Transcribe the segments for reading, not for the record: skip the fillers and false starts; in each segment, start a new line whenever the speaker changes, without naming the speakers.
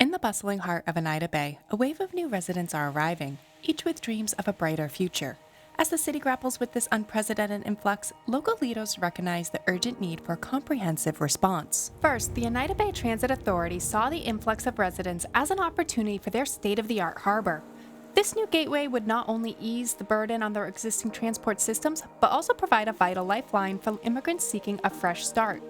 In the bustling heart of Eneida Bay, a wave of new residents are arriving, each with dreams of a brighter future. As the city grapples with this unprecedented influx, local leaders recognize the urgent need for a comprehensive response. First, the Eneida Bay Transit Authority saw the influx of residents as an opportunity for their state-of-the-art harbor. This new gateway would not only ease the burden on their existing transport systems, but also provide a vital lifeline for immigrants seeking a fresh start.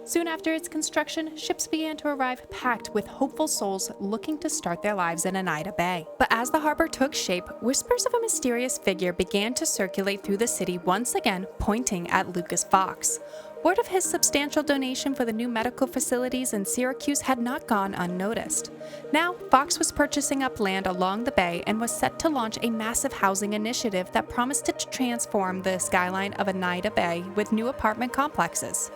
Soon after its construction, ships began to arrive packed with hopeful souls looking to start their lives in Eneida Bay. But as the harbor took shape, whispers of a mysterious figure began to circulate through the city, once again pointing at Lucas Fox. Word of his substantial donation for the new medical facilities in Syracuse had not gone unnoticed. Now, Fox was purchasing up land along the bay and was set to launch a massive housing initiative that promised to transform the skyline of Eneida Bay with new apartment complexes.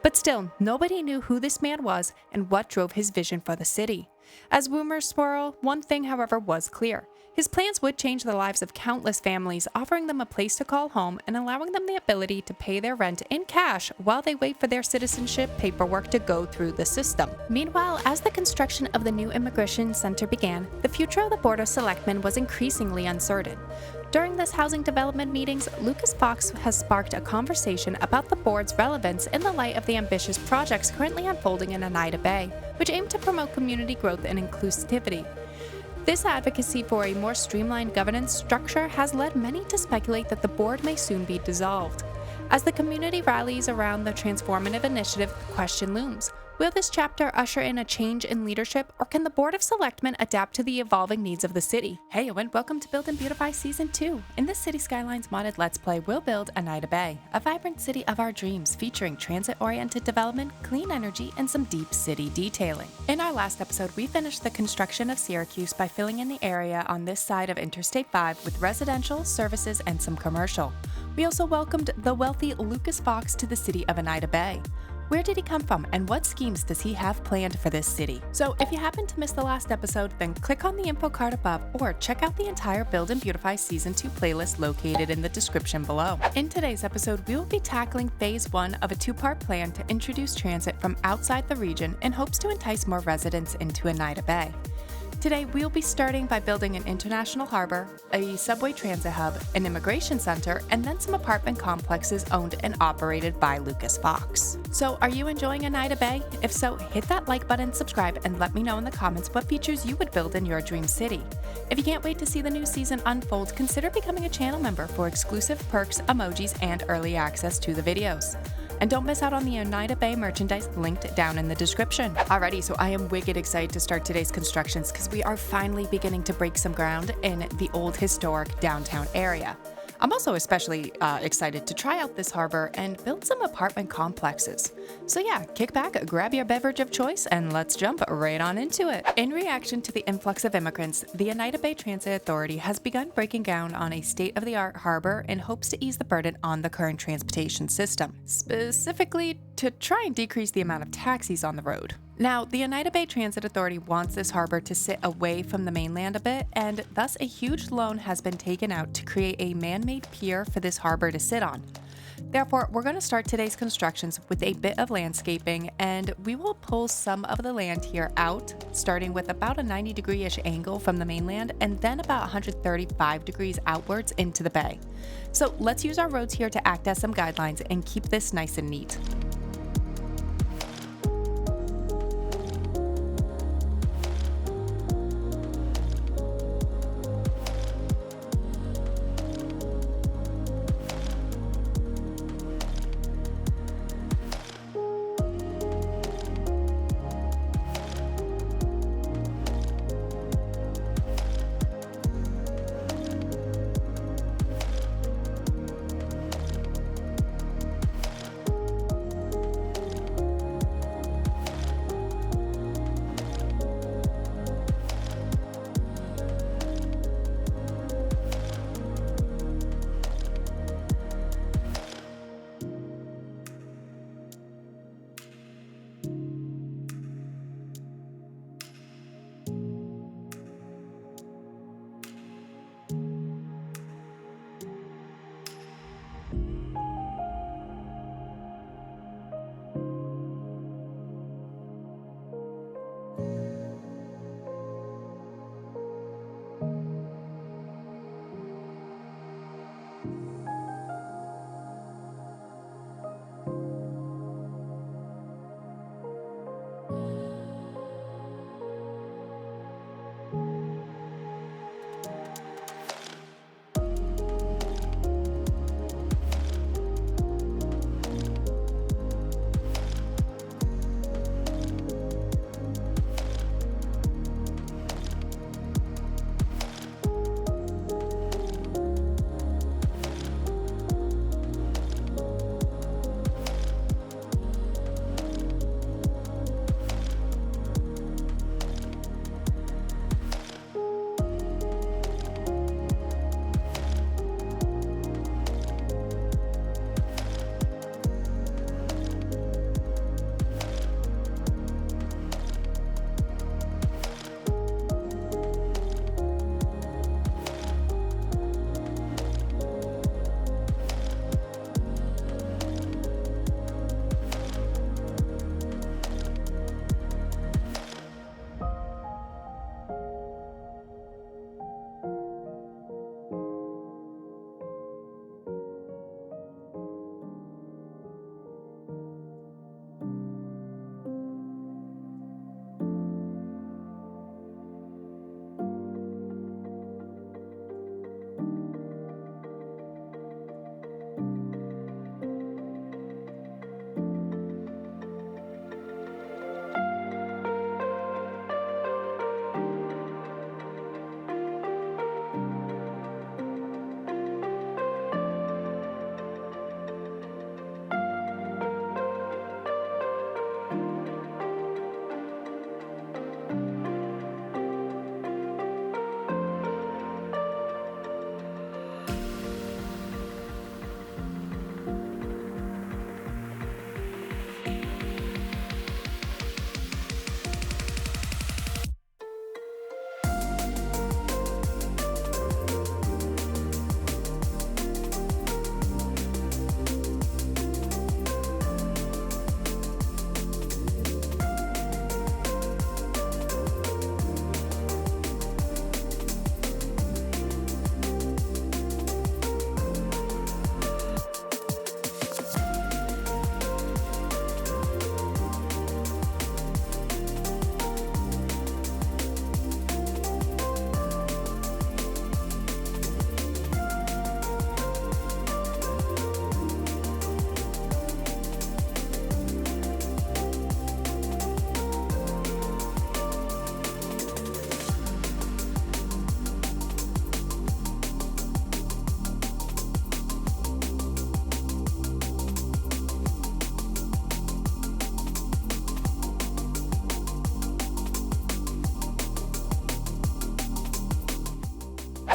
But still, nobody knew who this man was and what drove his vision for the city. As rumors swirl, one thing, however, was clear. His plans would change the lives of countless families, offering them a place to call home and allowing them the ability to pay their rent in cash while they wait for their citizenship paperwork to go through the system. Meanwhile, as the construction of the new immigration center began, the future of the Board of Selectmen was increasingly uncertain. During this housing development meetings, Lucas Fox has sparked a conversation about the board's relevance in the light of the ambitious projects currently unfolding in Eneida Bay, which aim to promote community growth and inclusivity. This advocacy for a more streamlined governance structure has led many to speculate that the board may soon be dissolved. As the community rallies around the transformative initiative, the question looms. Will this chapter usher in a change in leadership, or can the Board of Selectmen adapt to the evolving needs of the city? Heyo and welcome to Build&Beautify Season 2. In this Cities Skylines modded Let's Play, we'll build Eneida Bay, a vibrant city of our dreams featuring transit-oriented development, clean energy, and some deep city detailing. In our last episode, we finished the construction of Syracuse by filling in the area on this side of Interstate 5 with residential, services, and some commercial. We also welcomed the wealthy Lucas Fox to the city of Eneida Bay. Where did he come from, and what schemes does he have planned for this city? So if you happen to miss the last episode, then click on the info card above or check out the entire Build&Beautify Season 2 playlist located in the description below. In today's episode, we will be tackling Phase 1 of a two-part plan to introduce transit from outside the region in hopes to entice more residents into Eneida Bay. Today, we'll be starting by building an international harbor, a subway transit hub, an immigration center, and then some apartment complexes owned and operated by Lucas Fox. So, are you enjoying Eneida Bay? If so, hit that like button, subscribe, and let me know in the comments what features you would build in your dream city. If you can't wait to see the new season unfold, consider becoming a channel member for exclusive perks, emojis, and early access to the videos. And don't miss out on the Eneida Bay merchandise linked down in the description. Alrighty, so I am wicked excited to start today's constructions because we are finally beginning to break some ground in the old historic downtown area. I'm also especially excited to try out this harbor and build some apartment complexes. So yeah, kick back, grab your beverage of choice, and let's jump right on into it. In reaction to the influx of immigrants, the Eneida Bay Transit Authority has begun breaking ground on a state-of-the-art harbor in hopes to ease the burden on the current transportation system, specifically to try and decrease the amount of taxis on the road. Now, the Eneida Bay Transit Authority wants this harbor to sit away from the mainland a bit, and thus a huge loan has been taken out to create a man-made pier for this harbor to sit on. Therefore, we're going to start today's constructions with a bit of landscaping, and we will pull some of the land here out, starting with about a 90-degree-ish angle from the mainland, and then about 135 degrees outwards into the bay. So let's use our roads here to act as some guidelines and keep this nice and neat.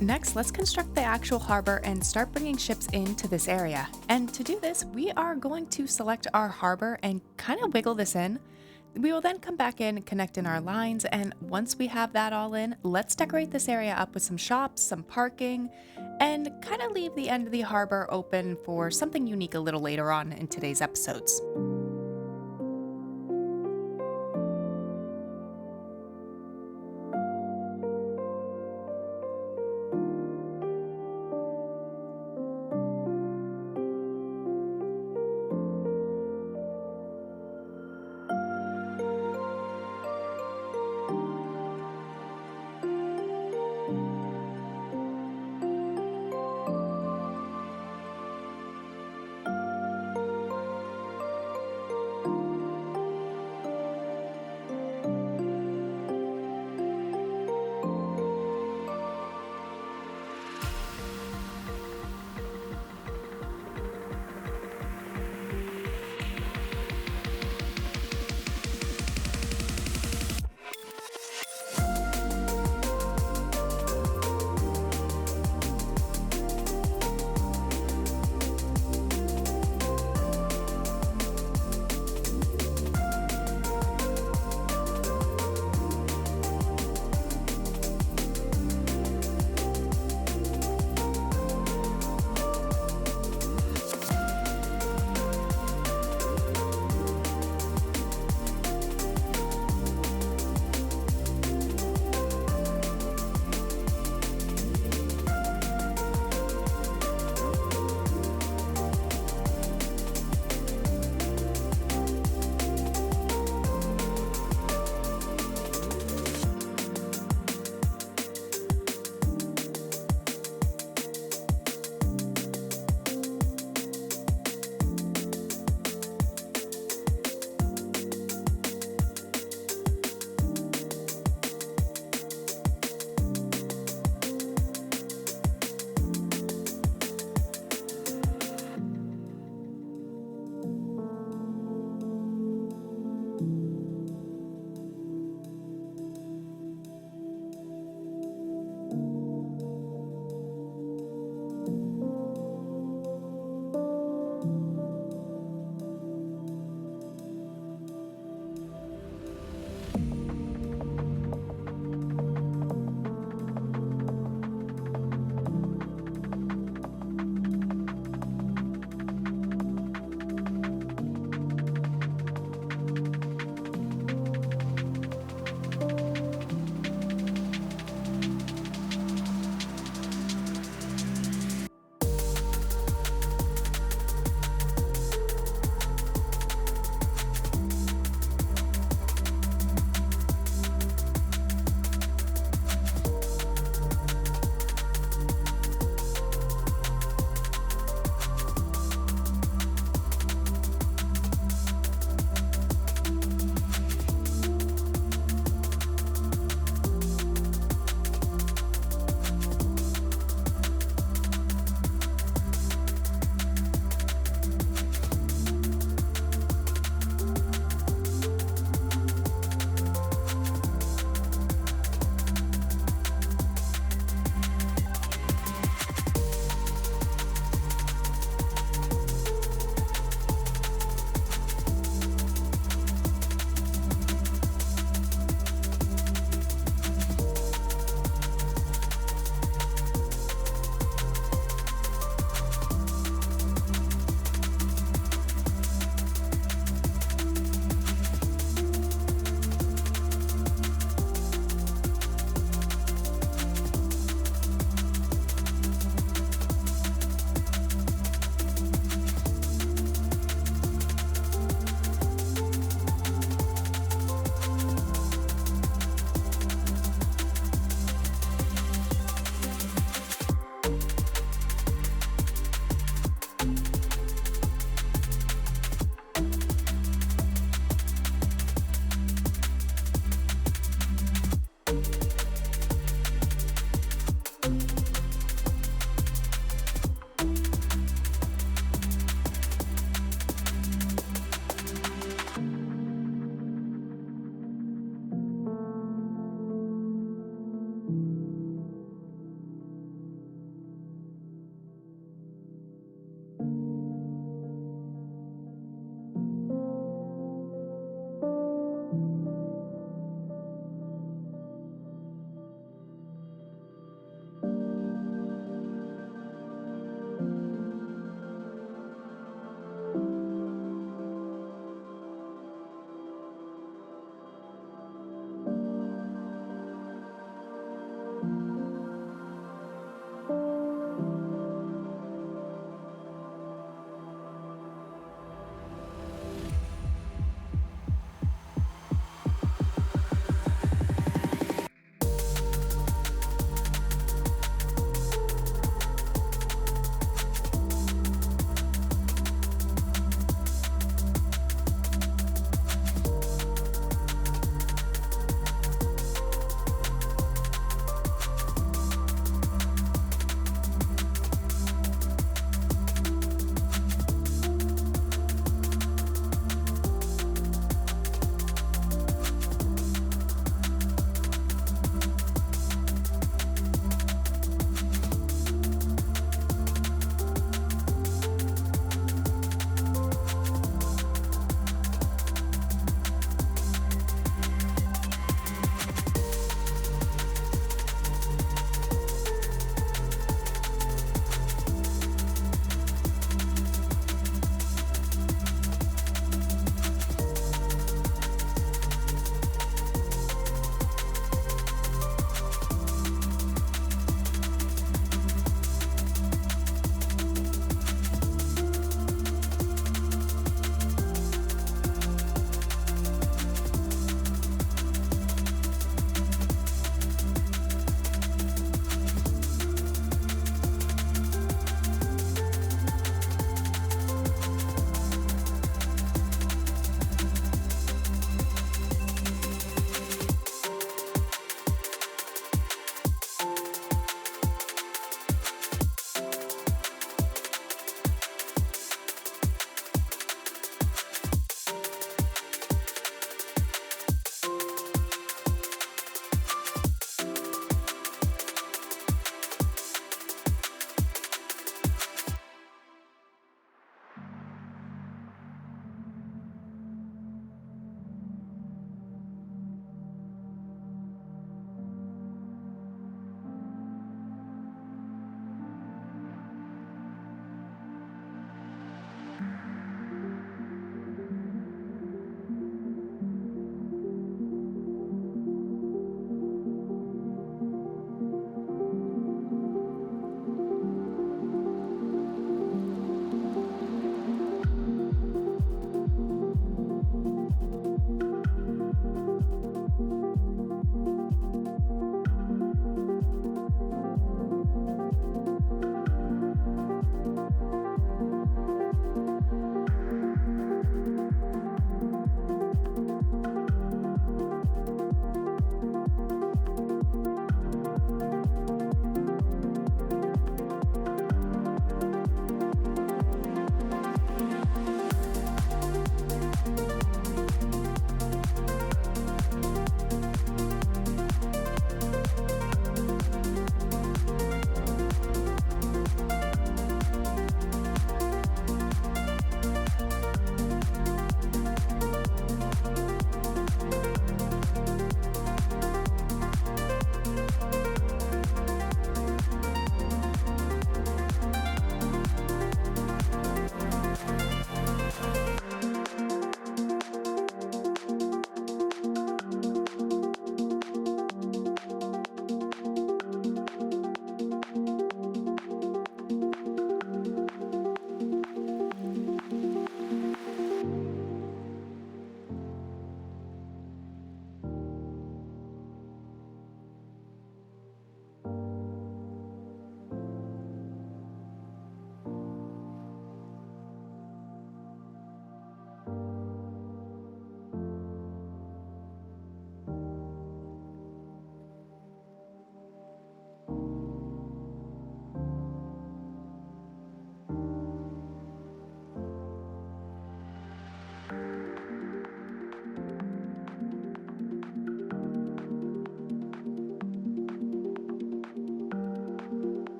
Next, let's construct the actual harbor and start bringing ships into this area. And to do this, we are going to select our harbor and kind of wiggle this in. We will then come back in and connect in our lines, and once we have that all in, let's decorate this area up with some shops, some parking, and kind of leave the end of the harbor open for something unique a little later on in today's episodes.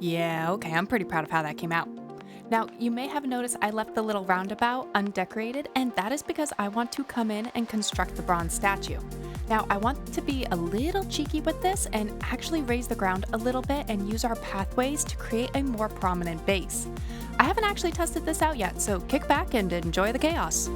Yeah, okay, I'm pretty proud of how that came out. Now, you may have noticed I left the little roundabout undecorated, and that is because I want to come in and construct the bronze statue. Now, I want to be a little cheeky with this and actually raise the ground a little bit and use our pathways to create a more prominent base. I haven't actually tested this out yet, so kick back and enjoy the chaos.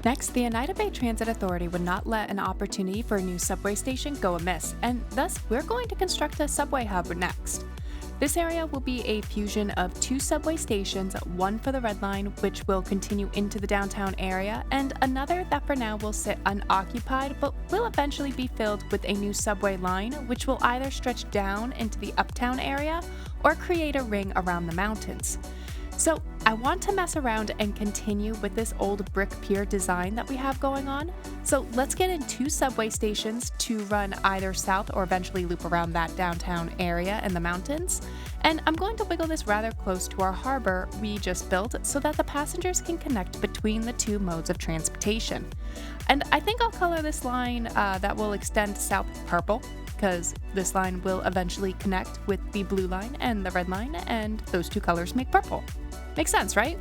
Next, the Oneida Bay Transit Authority would not let an opportunity for a new subway station go amiss, and thus we're going to construct a subway hub next. This area will be a fusion of two subway stations, one for the Red Line, which will continue into the downtown area, and another that for now will sit unoccupied but will eventually be filled with a new subway line, which will either stretch down into the uptown area or create a ring around the mountains. So I want to mess around and continue with this old brick pier design that we have going on. So let's get in two subway stations to run either south or eventually loop around that downtown area and the mountains. And I'm going to wiggle this rather close to our harbor we just built so that the passengers can connect between the two modes of transportation. And I think I'll color this line that will extend south purple, because this line will eventually connect with the blue line and the red line, and those two colors make purple. Makes sense, right?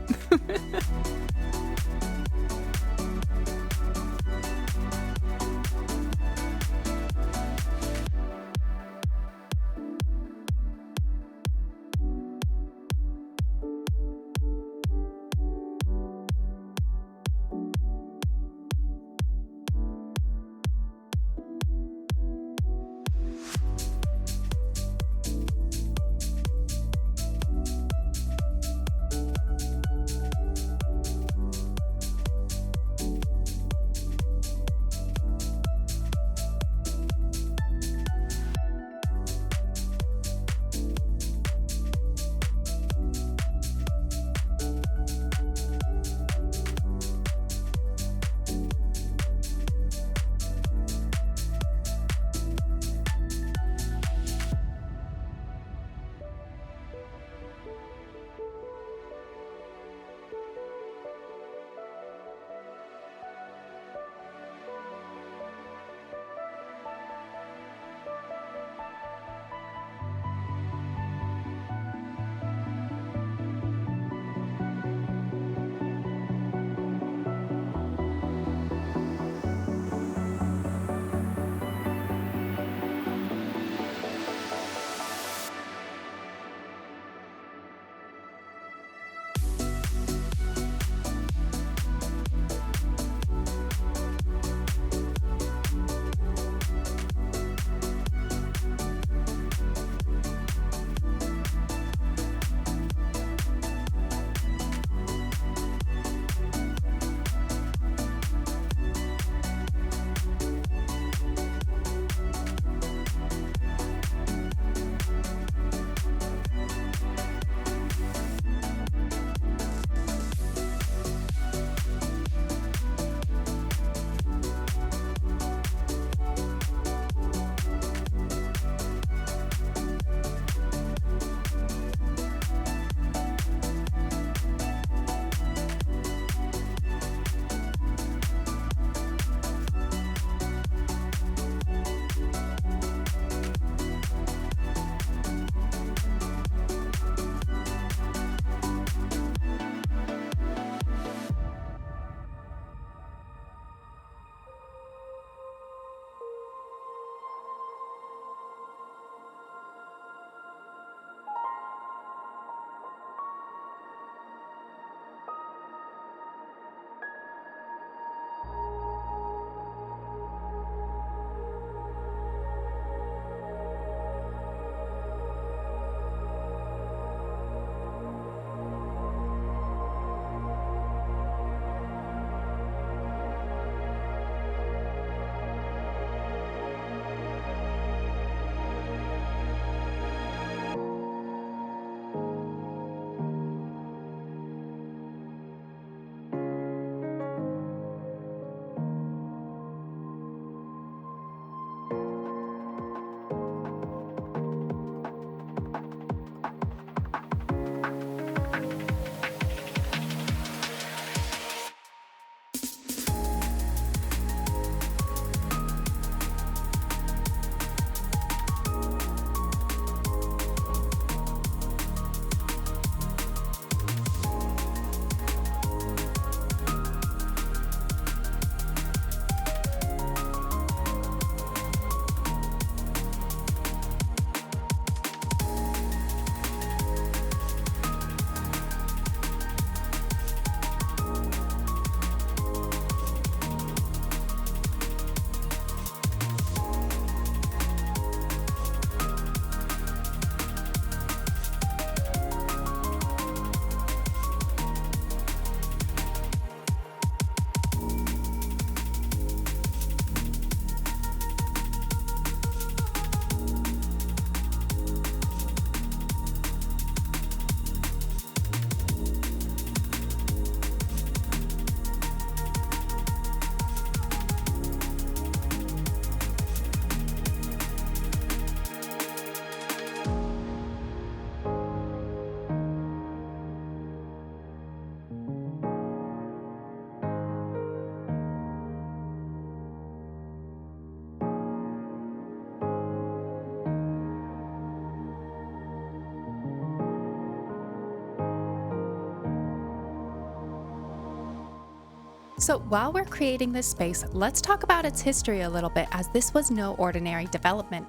So, while we're creating this space, let's talk about its history a little bit, as this was no ordinary development.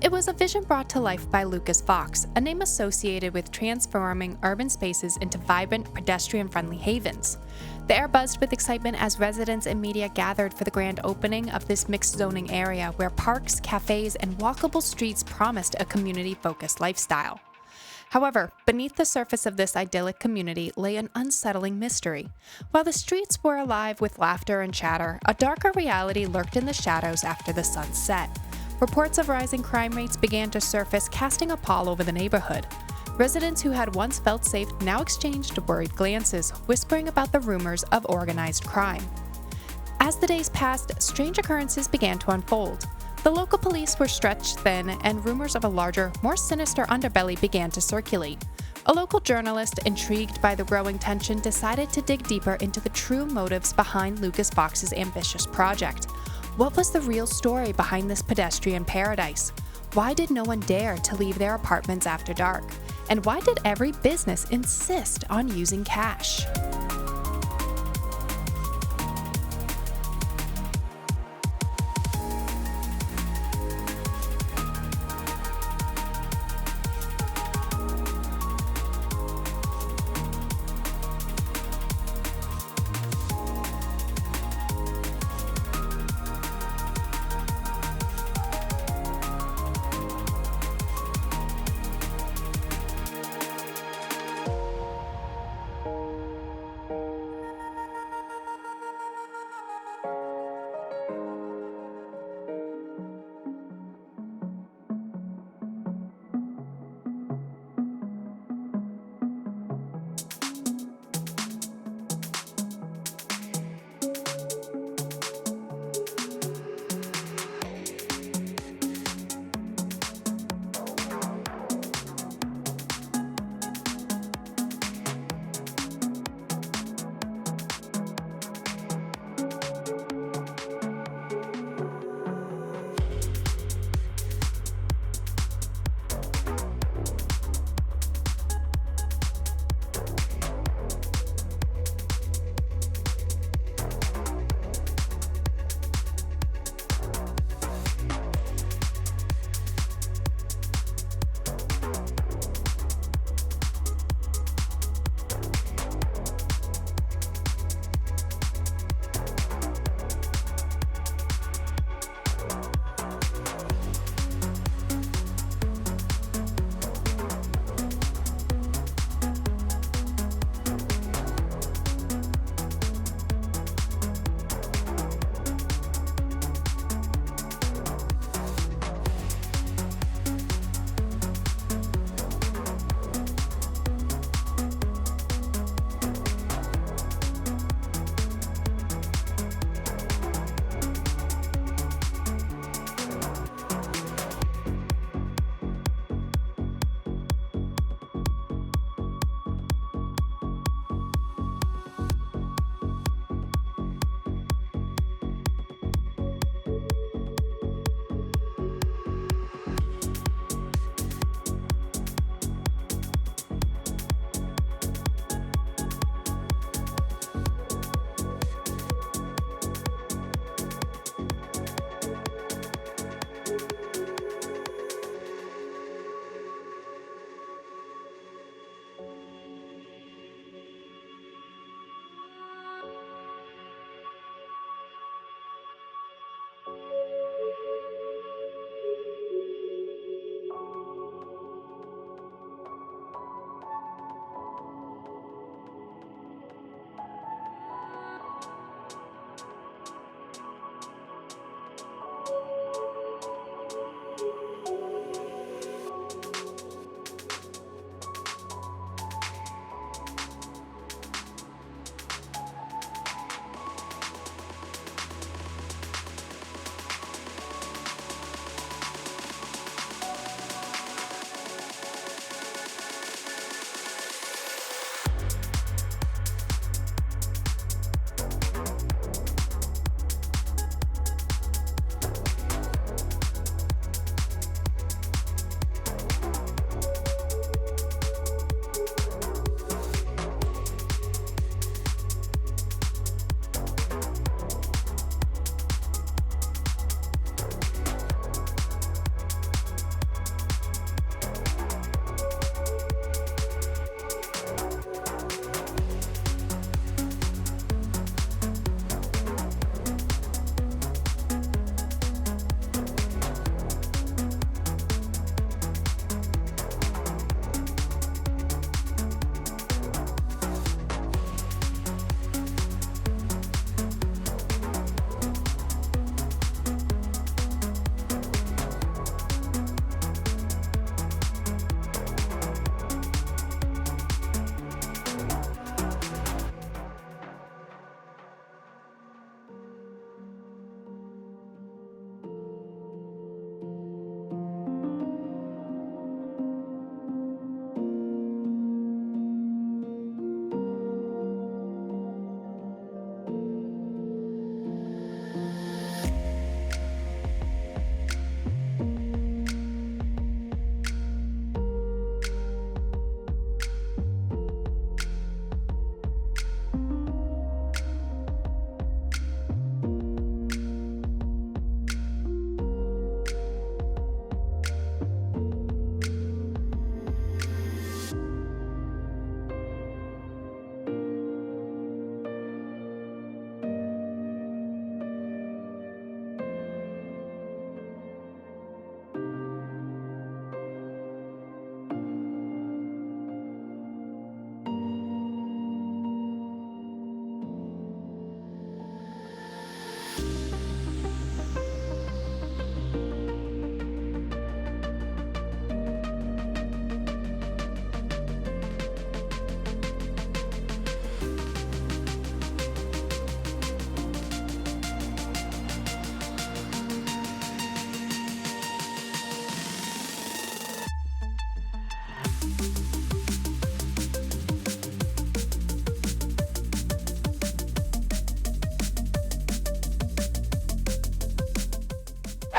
It was a vision brought to life by Lucas Fox, a name associated with transforming urban spaces into vibrant, pedestrian friendly havens. The air buzzed with excitement as residents and media gathered for the grand opening of this mixed zoning area where parks, cafes, and walkable streets promised a community focused lifestyle. However, beneath the surface of this idyllic community lay an unsettling mystery. While the streets were alive with laughter and chatter, a darker reality lurked in the shadows after the sun set. Reports of rising crime rates began to surface, casting a pall over the neighborhood. Residents who had once felt safe now exchanged worried glances, whispering about the rumors of organized crime. As the days passed, strange occurrences began to unfold. The local police were stretched thin, and rumors of a larger, more sinister underbelly began to circulate. A local journalist, intrigued by the growing tension, decided to dig deeper into the true motives behind Lucas Fox's ambitious project. What was the real story behind this pedestrian paradise? Why did no one dare to leave their apartments after dark? And why did every business insist on using cash?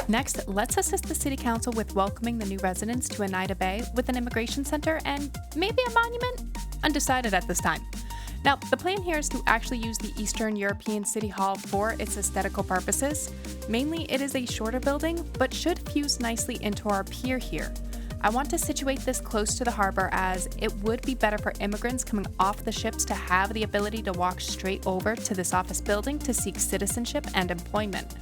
Next, let's assist the City Council with welcoming the new residents to Eneida Bay with an immigration center and maybe a monument? Undecided at this time. Now, the plan here is to actually use the Eastern European City Hall for its aesthetical purposes. Mainly, it is a shorter building, but should fuse nicely into our pier here. I want to situate this close to the harbor as it would be better for immigrants coming off the ships to have the ability to walk straight over to this office building to seek citizenship and employment.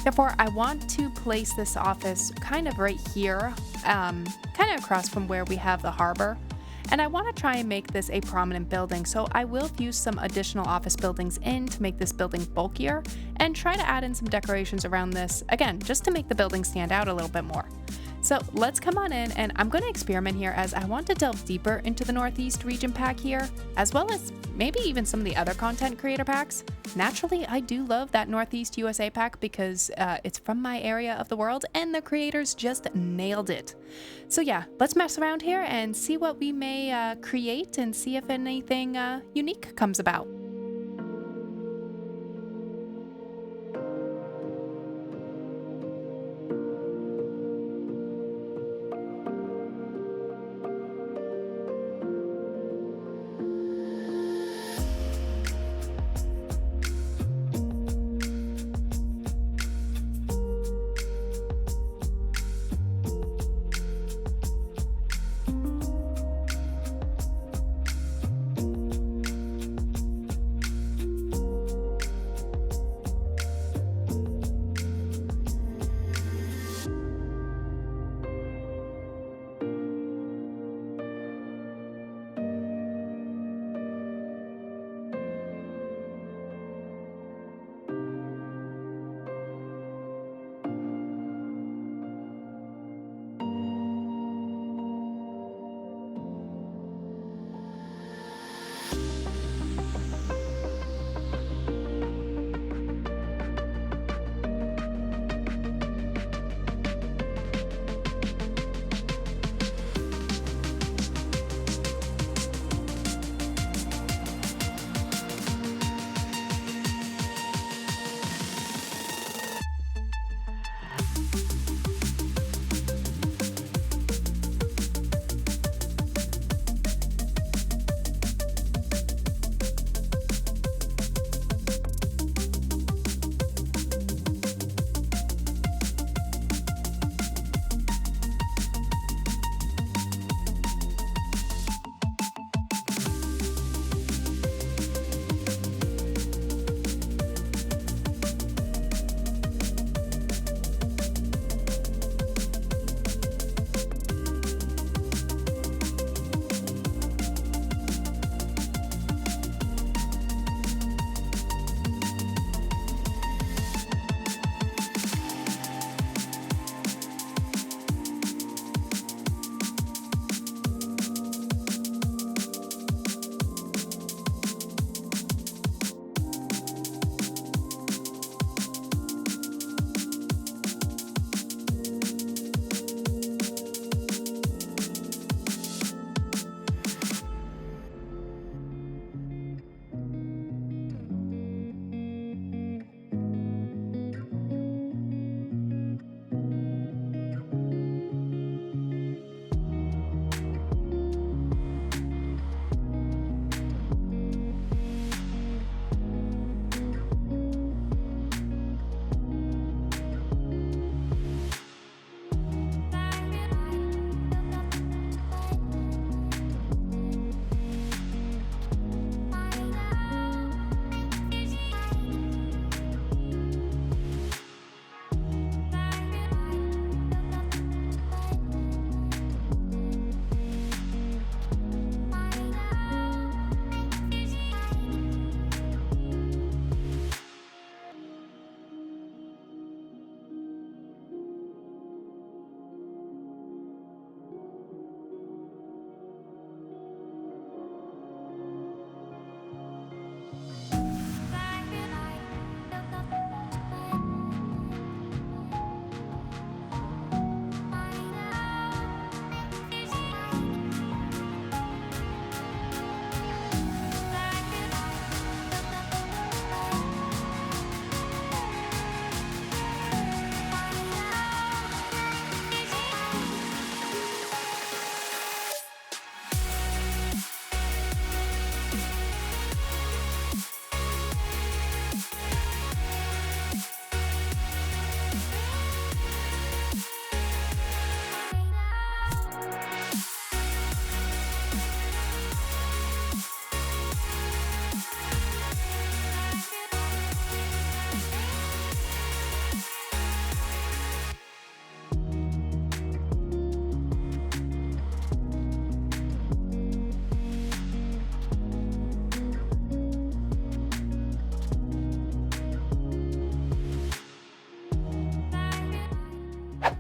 Therefore, I want to place this office kind of right here, kind of across from where we have the harbor. And I want to try and make this a prominent building, so I will fuse some additional office buildings in to make this building bulkier and try to add in some decorations around this, again, just to make the building stand out a little bit more. So let's come on in, and I'm going to experiment here as I want to delve deeper into the Northeast region pack here, as well as maybe even some of the other content creator packs. Naturally, I do love that Northeast USA pack because it's from my area of the world and the creators just nailed it. So yeah, let's mess around here and see what we may create and see if anything unique comes about.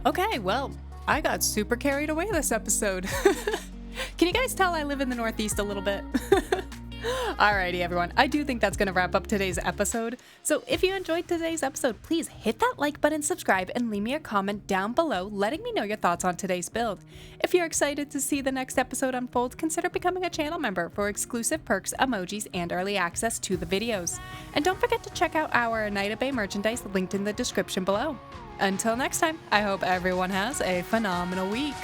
Okay, well, I got super carried away this episode. Can you guys tell I live in the Northeast a little bit? Alrighty, everyone. I do think that's going to wrap up today's episode. So if you enjoyed today's episode, please hit that like button, subscribe, and leave me a comment down below letting me know your thoughts on today's build. If you're excited to see the next episode unfold, consider becoming a channel member for exclusive perks, emojis, and early access to the videos. And don't forget to check out our Eneida Bay merchandise linked in the description below. Until next time, I hope everyone has a phenomenal week.